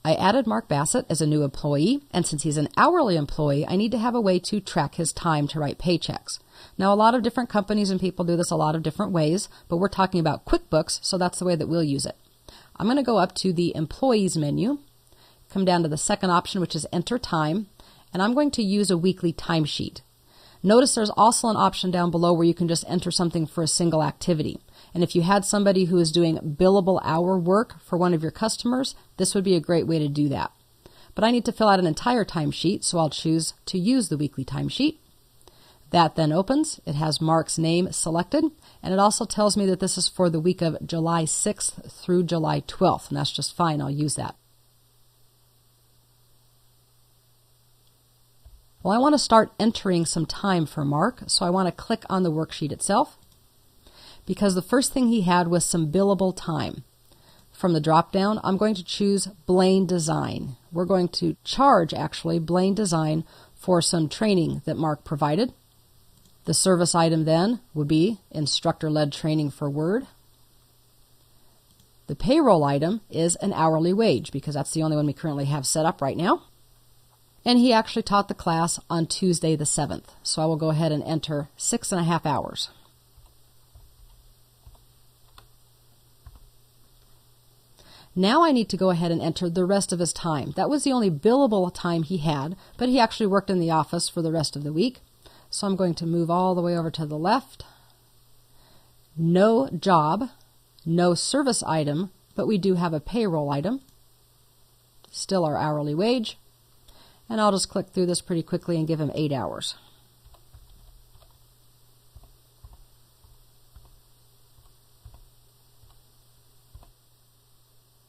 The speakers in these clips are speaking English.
I added Mark Bassett as a new employee, and since he's an hourly employee, I need to have a way to track his time to write paychecks. Now, a lot of different companies and people do this a lot of different ways, but we're talking about QuickBooks, so that's the way that we'll use it. I'm going to go up to the Employees menu, come down to the second option, which is Enter Time, and I'm going to use a weekly timesheet. Notice there's also an option down below where you can just enter something for a single activity. And if you had somebody who is doing billable hour work for one of your customers, this would be a great way to do that. But I need to fill out an entire timesheet, so I'll choose to use the weekly timesheet. That then opens. It has Mark's name selected, and it also tells me that this is for the week of July 6th through July 12th, and that's just fine. I'll use that. Well, I want to start entering some time for Mark, so I want to click on the worksheet itself, because the first thing he had was some billable time. From the drop-down, I'm going to choose Blaine Design. We're going to charge, actually, Blaine Design for some training that Mark provided. The service item then would be instructor-led training for Word. The payroll item is an hourly wage, because that's the only one we currently have set up right now. And he actually taught the class on Tuesday the 7th. So I will go ahead and enter 6.5 hours. Now I need to go ahead and enter the rest of his time. That was the only billable time he had, but he actually worked in the office for the rest of the week. So I'm going to move all the way over to the left. No job, no service item, but we do have a payroll item. Still our hourly wage. And I'll just click through this pretty quickly and give him 8 hours.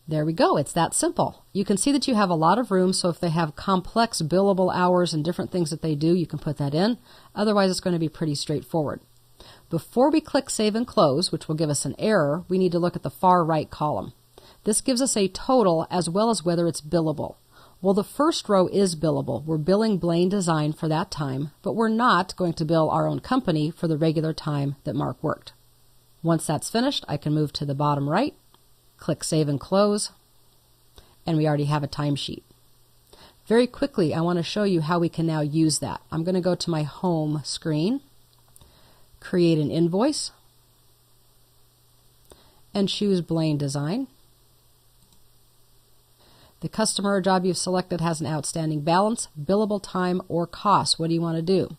There we go. It's that simple. You can see that you have a lot of room, so if they have complex billable hours and different things that they do, you can put that in. Otherwise, it's going to be pretty straightforward. Before we click Save and Close, which will give us an error, we need to look at the far right column. This gives us a total as well as whether it's billable. Well, the first row is billable. We're billing Blaine Design for that time, but we're not going to bill our own company for the regular time that Mark worked. Once that's finished, I can move to the bottom right, click Save and Close, and we already have a timesheet. Very quickly, I want to show you how we can now use that. I'm going to go to my home screen, create an invoice, and choose Blaine Design. The customer or job you've selected has an outstanding balance, billable time, or cost. What do you want to do?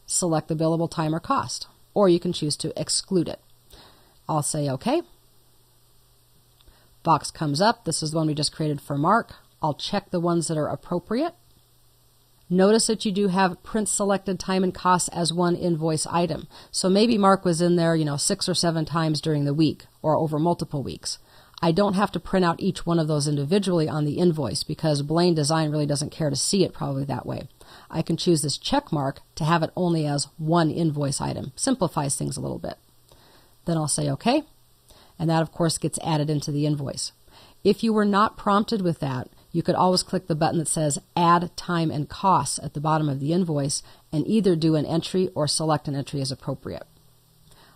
Select the billable time or cost, or you can choose to exclude it. I'll say OK. Box comes up. This is the one we just created for Mark. I'll check the ones that are appropriate. Notice that you do have print selected time and cost as one invoice item. So maybe Mark was in there, 6 or 7 times during the week or over multiple weeks. I don't have to print out each one of those individually on the invoice because Blaine Design really doesn't care to see it probably that way. I can choose this check mark to have it only as one invoice item. Simplifies things a little bit. Then I'll say OK, and that of course gets added into the invoice. If you were not prompted with that, you could always click the button that says Add Time and Costs at the bottom of the invoice and either do an entry or select an entry as appropriate.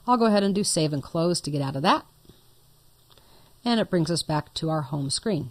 I'll go ahead and do Save and Close to get out of that. And it brings us back to our home screen.